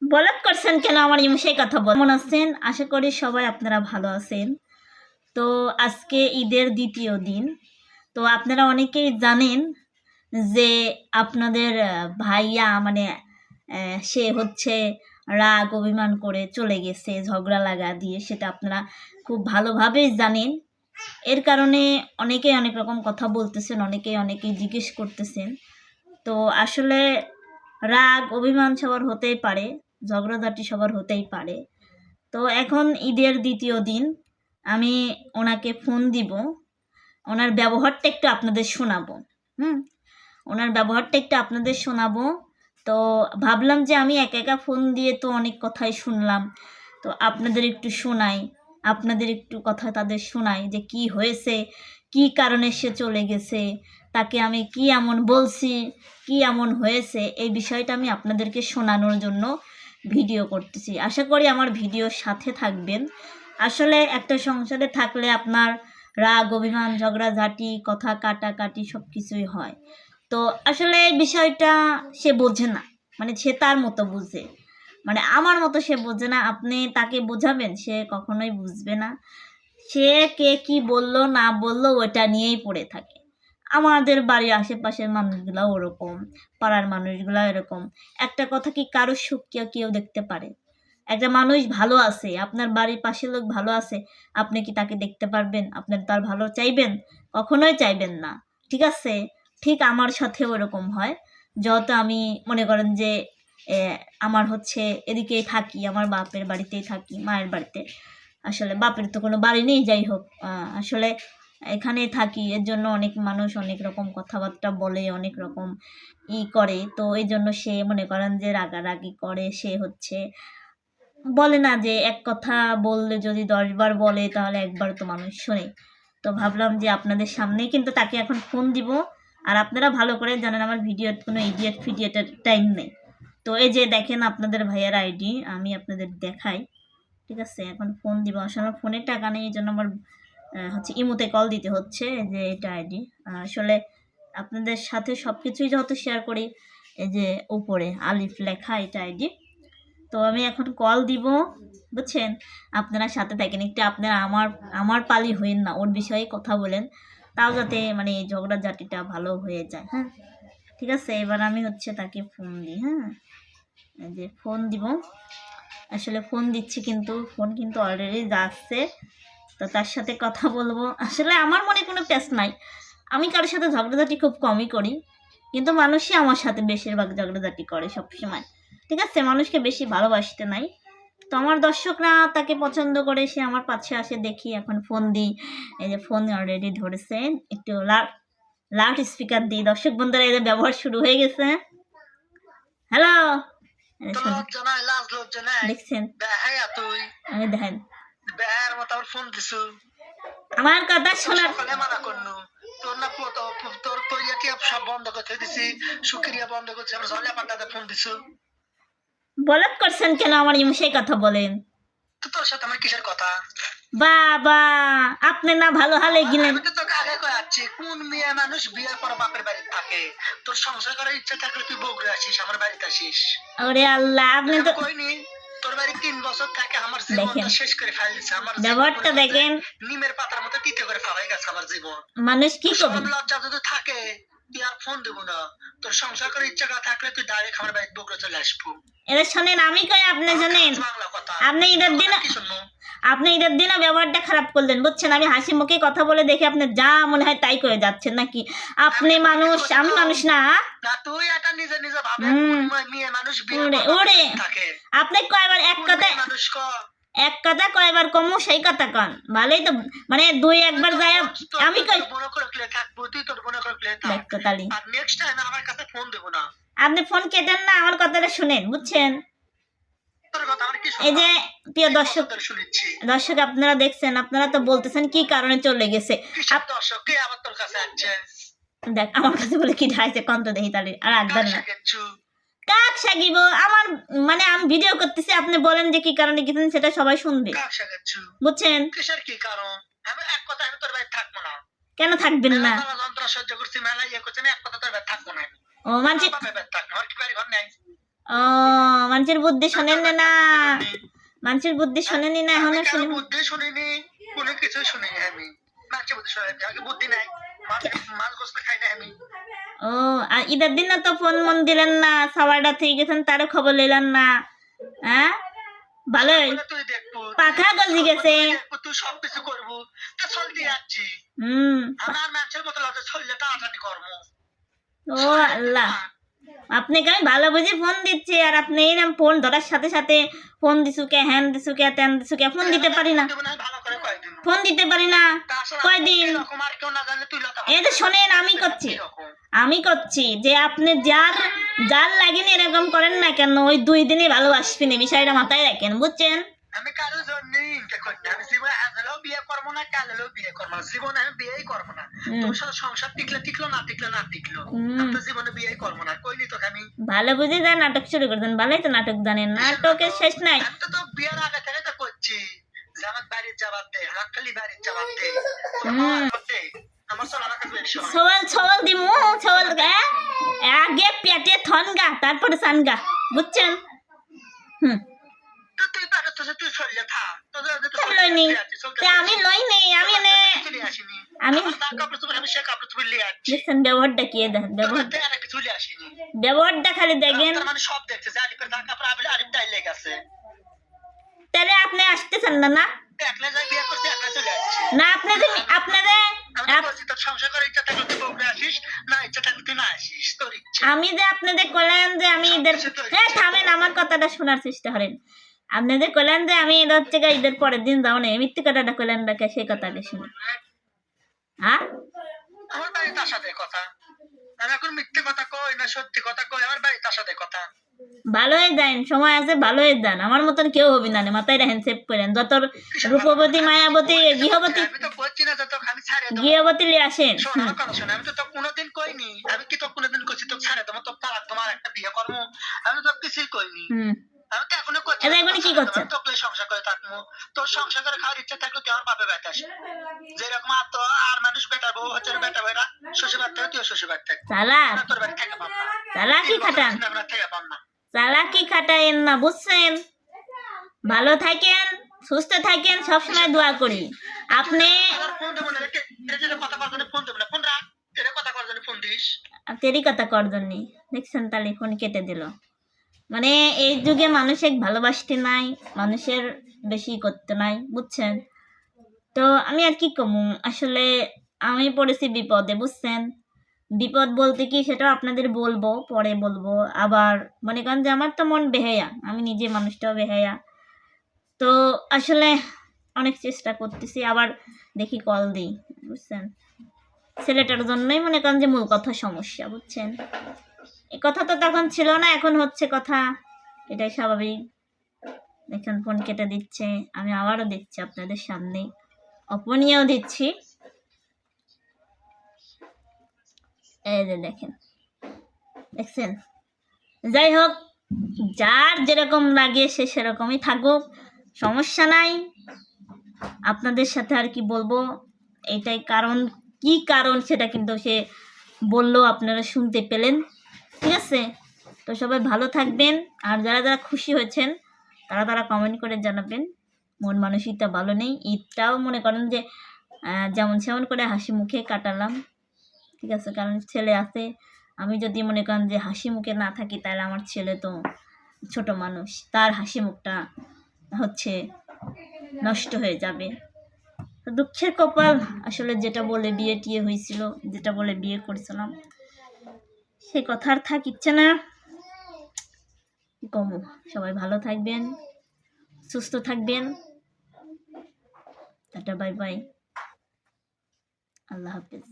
Block করছেন কেন আমার সেই কথা বল। কেমন আছেন? আশা করি সবাই আপনারা ভালো আছেন। তো আজকে ঈদের দ্বিতীয় দিন। তো আপনারা অনেকেই জানেন যে আপনাদের ভাইয়া মানে সে হচ্ছে রাগ অভিমান করে চলে গেছে ঝগড়া লাগা দিয়ে, সেটা আপনারা খুব ভালোভাবেই জানেন। এর কারণে অনেকেই অনেক রকম কথা বলতেছেন, অনেকেই জিজ্ঞেস করতেছেন। তো আসলে রাগ অভিমান সবার হতেই পারে, ঝগড়াঝাটি সবার হতেই পারে। তো এখন ঈদের দ্বিতীয় দিন আমি ওনাকে ফোন দিব, ওনার ব্যবহারটা একটু আপনাদের শোনাবো। ওনার ব্যবহারটা একটু আপনাদের শোনাবো। তো ভাবলাম যে আমি একা ফোন দিয়ে তো অনেক কথাই শুনলাম, তো আপনাদের একটু শোনাই, আপনাদের একটু কথা তাদের শোনাই যে কি হয়েছে, কি কারণে সে চলে গেছে, তাকে আমি কি এমন বলছি, কি এমন হয়েছে, এই বিষয়টা আমি আপনাদেরকে শোনানোর জন্য ভিডিও করতেছি। আশা করি আমার ভিডিওর সাথে থাকবেন। আসলে একটা সংসারে থাকলে আপনার রাগ অভিমান ঝগড়াঝাটি কথা কাটাকাটি সব কিছুই হয়। তো আসলে এই বিষয়টা সে বোঝে না, মানে সে তার মতো বুঝে, মানে আমার মতো সে বোঝে না। আপনি তাকে বোঝাবেন, সে কখনোই বুঝবে না। সে কে কি বললো না বললো ওটা নিয়েই পড়ে থাকে। আমাদের বাড়ির আশেপাশের মানুষগুলো ওরকম, পাড়ার মানুষগুলো এরকম। একটা কথা কি কারো সুখ কেউ দেখতে পারে? একটা মানুষ ভালো আছে, আপনার বাড়ির পাশের লোক ভালো আছে, আপনি কি তাকে দেখতে পারবেন? আপনার তার ভালো চাইবেন? কখনোই চাইবেন না, ঠিক আছে? ঠিক আমার সাথেও এরকম হয়। যত আমি মনে করেন যে আমার হচ্ছে এদিকেই থাকি, আমার বাপের বাড়িতেই থাকি, মায়ের বাড়িতে। আসলে বাপের তো কোনো বাড়ি নেই, যাই হোক আসলে এখানেই থাকি। এর জন্য অনেক মানুষ অনেক রকম কথাবার্তা বলে, অনেক রকম করে। তো এই জন্য সে মনে করেন যে রাগারাগি করে। সে হচ্ছে বলে না যে এক কথা বললে যদি 10 বার বলে তাহলে একবার তো মানুষ শোনে। তো ভাবলাম যে আপনাদের সামনেই কিন্তু তাকে এখন ফোন দিব। আর আপনারা ভালো করে জানেন আমার ভিডিওর কোনো ইডিয়েট ফিডিয়েটের টাইম নেই। তো এই যে দেখেন আপনাদের ভাইয়ের আইডি আমি আপনাদের দেখাই, ঠিক আছে? এখন ফোন দিব। আসলে ফোনের টাকা নেই, এই জন্য আমার হচ্ছে ইমোতে কল দিতে হচ্ছে। যে এটা আইডি আসলে আপনাদের সাথে সব কিছুই যেহেতু শেয়ার করি, এই যে উপরে আলিফ লেখা এটা আইডি। তো আমি এখন কল দিব, বুঝছেন? আপনারা সাথে থাকেন একটু, আপনারা আমার পালি হইন না, ওর বিষয়ে কথা বলেন, তাও যাতে মানে ঝগড়াঝাটিটা ভালো হয়ে যায়। হ্যাঁ, ঠিক আছে? এবার আমি হচ্ছে তাকে ফোন দিই। হ্যাঁ, এই যে ফোন দিব, আসলে ফোন দিচ্ছি কিন্তু ফোন কিন্তু অলরেডি যাচ্ছে। তো তার সাথে কথা বলবো। আসলে আমার মনে কোনো প্যাচ নাই, আমি কারোর সাথে ঝগড়াঝাটি খুব কমই করি, কিন্তু মানুষই আমার সাথে বেশিরভাগ ঝগড়াঝাটি করে সবসময়, ঠিক আছে? মানুষকে বেশি ভালোবাসতে নাই। তো আমার দর্শকরা তাকে পছন্দ করে, সে আমার পাশে আসে, দেখি এখন ফোন দিই। এই যে ফোন অলরেডি ধরেছে, একটু লাউড স্পিকার দিই। দর্শক বন্ধুরা এদের ব্যবহার শুরু হয়ে গেছে। হ্যালো, দেখছেন? আমি দেখেন আমার কথা শোনার তোর না তোর তৈরি কি সব বন্ধ করে দিছি, শুক্রিয়া বন্ধ করছি, আমরা জলে পাল্টাতে ফোন দিছো। ব্লক করছেন কেন আমার সেই কথা বলেন? তোর সাথে আমার কিসের কথা? বাবা, আপনি না ভালো হালে গেলেন। আমি তো তোকে আগে কয়াচ্ছি, কোন মেয়ে মানুষ বিয়ের পর বাপের বাড়িতে থাকে? তোর সংসার করার ইচ্ছা থাকলে তুই বগুড়া আসিস, আমার বাড়িতে আসিস। ওরে আল্লাহ, আপনি তো কইনি তোর বাড়ি 3 বছর থাকে আমার জীবনটা শেষ করে ফেলছে। আমার ব্যবহারটা দেখেন, নিমের পাতার মতো তিতে করে ফেলাই গেছে আমার জীবন। মানুষ কি করবে? লজ্জা যদি থাকে তুই আর ফোন দেবো না। তোর সংসার করার ইচ্ছা থাকলে তুই ডাইরেক্ট আমার বাড়িতে বগুড়া চলে আসবো। এরা শোনেন, আমি কই আপনি জানেন, আপনি ঈদের দিন ব্যবহারটা খারাপ করলেন, বুঝছেন? আমি হাসি মুখে কথা বলে দেখে আপনি যা মনে হয় তাই করে যাচ্ছেন নাকি? আপনি মানুষ, আমি মানুষ না? তুই এটা নিজে নিজে ভাবে মেয়ে মানুষ ওরে আপনি কয়বার এক কথা কয়বার কমু সেই কথা কন, ভালোই তো মানে দুই একবার যায়। আমি কই দেখতো তালি আপনি ফোন কেটেন না, আমার কথাটা শুনেন, বুঝছেন? এই যে প্রিয় দর্শক আপনারা দেখছেন, আপনারা তো বলতেছেন কি কারণে চলে গেছে। দেখ আমার কাছে বলে কি ঢাইছে কন্ত দেখি তাহলে আর আড্ডা না কাক সাকিব আমার, মানে আমি ভিডিও করতেছি, আপনি বলেন যে কি কারণে গেছেন, সেটা সবাই শুনবে, বুঝছেন? কেন থাকবেন না? ও মানছি ও, মানুষের বুদ্ধি শোনেন না, মানুষের বুদ্ধি শোনেনি না, এখনো আমি কারো শুনি। বুদ্ধি শুনিনি, কোনো কিছু শুনিনি আমি। মানুষের বুদ্ধি শুনি আমি, বুদ্ধি নাই, মাছ গোস্ত খাই না আমি। ও, আর ঈদের দিন না তো ফোন মন দিলেন না, সাওয়ারটা থেকে গেছেন তারও খবর নিলেন না। হ্যাঁ, ভালোই, বলে তুই দেখবো, পাখা গজি গেছে। তুই সবকিছু করবো, তা চলতে যাচ্ছি। হুম। আমার মানুষের মতো লাগে চললে টানাটানি কর্ম। ও আল্লাহ, আপনাকে আমি ভালো বুঝে ফোন দিচ্ছি আর আপনি এইরকম ফোন ধরার সাথে সাথে ফোন দিছুকে, হ্যান দিছুকে, ত্যান দিছুকে, ফোন দিতে পারি না, ভালো করে কয়দিন ফোন দিতে পারি না কয়দিন। এরকম আর কেউ না জানলে তুই লতা এই তো শোনেন, আমি করছি যে আপনি যার যার লাগেনি এরকম করেন না কেন, ওই 2 দিনই ভালোবাসবেন, এই বিষয়টা মাথায় রাখেন, বুঝছেন? আমি কারোর জন্য ইনকে করি না। আমি জীবনে আজ হলেও বিয়ে করবো না, কাল হলেও বিয়ে করবো না, জীবনে আমি বিয়েই করবো না। তোর সাথে সংসার টিকলে টিকলো, না টিকলো না টিকলো, আমি তো জীবনে বিয়েই করবো না। কইনি তোকে আমি। ভালো বুঝে যা নাটক শুরু করে দেন, ভালোই তো নাটক জানেন, নাটকের শেষ নাই। আমি তো তোর বিয়ের আগে থেকে তো করছি যে আমার বাড়ির যাবার দে, আমার খালি বাড়ির যাবার দে, আমার চল আমার কাছে বেশি হয়। সওয়াল সওয়াল দিমু, সওয়াল আগে পেটে থনগা তারপরে সানগা, বুঝছেন? হুম। তো তুই পারো তো, তুই চললে থাক, লইনি, আমি লইনি, আমি এনে চলে আসিনি। আমি তার কাপড় চোপড় আমি সে কাপড় চোপড় লিয়ে আসছি। দেখছেন ব্যবহারটা কি, দেখেন ব্যবহারটা আর কিছু চলে আসিনি। ব্যবহারটা খালি দেখেন। তার মানে সব দেখছে যে আলিপের তার কাপড় আলিপ ডাইলে গেছে। তাহলে আপনি আসতেছেন না? না একলা যাই বিয়ে করতে, একলা চলে আসছি। না, আপনি যে আপনাদের আমি বলছি তোর সংসার করে ইচ্ছা থাকলে তুই বউকে আসিস, না ইচ্ছা থাকলে তুই না আসিস, তোর ইচ্ছা। আমি যে আপনাদের কইলেন যে আমি ঈদের, হ্যাঁ থামেন, আমার কথাটা শোনার চেষ্টা করেন। আপনাদের কইলেন যে আমি ঈদ হচ্ছে ঈদের পরের দিন যাও না, মিথ্যে কথাটা কইলেন না, সেই কথাটা শুনে। হ্যাঁ, আমার বাড়ি তার সাথে কথা, আমি এখন মিথ্যে কথা কই না সত্যি কথা কই, আমার বাড়ি তার সাথে কথা। ভালোই যান, সময় আছে, ভালোই যান, আমার মতন কেউ হবি না, মাথায় রাখেন, সেভ করেন। যত রূপবতী, মায়াবতী, গৃহবতী, আমি তো বলছি না যে তোকে আমি ছাড়ে দেবো। গৃহবতী লিয়ে আসেন। শোন আমার কথা শোন, আমি তো তোকে কোনোদিন কইনি, আমি কি তোকে কোনোদিন কইছি তোকে ছাড়ে দেবো, তোর তালাক তোমার একটা বিয়ে করবো, আমি তো কিছুই কইনি। হুম। আমি তো এখনো করছি এটা এখনো কি করছেন? তোকে সংসার করে থাকবো, তোর সংসার করে খাওয়ার ইচ্ছা থাকলে তুই আমার বাপে বেটা আসে, যেরকম আর তো আর মানুষ বেটা বউ হচ্ছে বেটা বেটা শ্বশুর বাড়ি থেকে তুই শ্বশুর বাড়ি থেকে, চালাক, তোর বাড়ি থেকে পাব না, চালাকি খাটান, আমরা থেকে পাব না। চালাকি খাটাইন না, বুঝছেন? ভালো থাকেন, সুস্থ থাকেন, সবসময় দোয়া করি। আপনি ফোন দেবো না, কথা করার জন্য ফোন দেবো না, ফোন রাখ, কথা করার জন্য ফোন দিস। তেরি কথা কর জন্যে দেখছেন, তাহলে ফোন কেটে দিল। মানে এই যুগে মানুষের ভালোবাসতে নাই, মানুষের বেশি করতে নাই, বুঝছেন? তো আমি আর কি কমু, আসলে আমি পড়েছি বিপদে, বুঝছেন? বিপদ বলতে কি সেটাও আপনাদের বলবো, পরে বলবো। আবার মনে করেন যে আমার তো মন বেহায়া, আমি নিজে মানুষটাও বেহায়া। তো আসলে অনেক চেষ্টা করতেছি, আবার দেখি কল দিই, বুঝছেন? ছেলেটার জন্যই মনে করেন যে মূল কথা সমস্যা, বুঝছেন? এই কথা তো তখন ছিল না, এখন হচ্ছে কথা, এটাই স্বাভাবিক। দেখেন ফোন কেটে দিচ্ছে, আমি আবারও দিচ্ছি আপনাদের সামনে, অপনিয়াও দিচ্ছি, এই যে দেখেন, দেখছেন? যাই হোক, যার যেরকম লাগে সে সেরকমই থাকুক, সমস্যা নাই। আপনাদের সাথে আর কি বলবো, এটাই কারণ, কি কারণ সেটা কিন্তু সে বললো, আপনারা শুনতে পেলেন, ঠিক আছে? তো সবাই ভালো থাকবেন, আর যারা যারা খুশি হয়েছেন তারা তারা কমেন্ট করে জানাবেন। মন মানসিকতা ভালো নেই, ঈদটাও মনে করেন যে যেমন সেমন করে হাসি মুখে কাটালাম, ঠিক আছে? কারণ ছেলে আছে, আমি যদি মনে করেন যে হাসি মুখে না থাকি তাহলে আমার ছেলে তো ছোট মানুষ, তার হাসি মুখটা হচ্ছে নষ্ট হয়ে যাবে। তো দুঃখের কপাল, আসলে যেটা বলে বিয়ে টিয়ে হয়েছিল, যেটা বলে বিয়ে করেছিলাম, সে কথা আর থাকিচ্ছে না। কমু, সবাই ভালো থাকবেন, সুস্থ থাকবেন, টাটা, বাই বাই, আল্লাহ হাফেজ।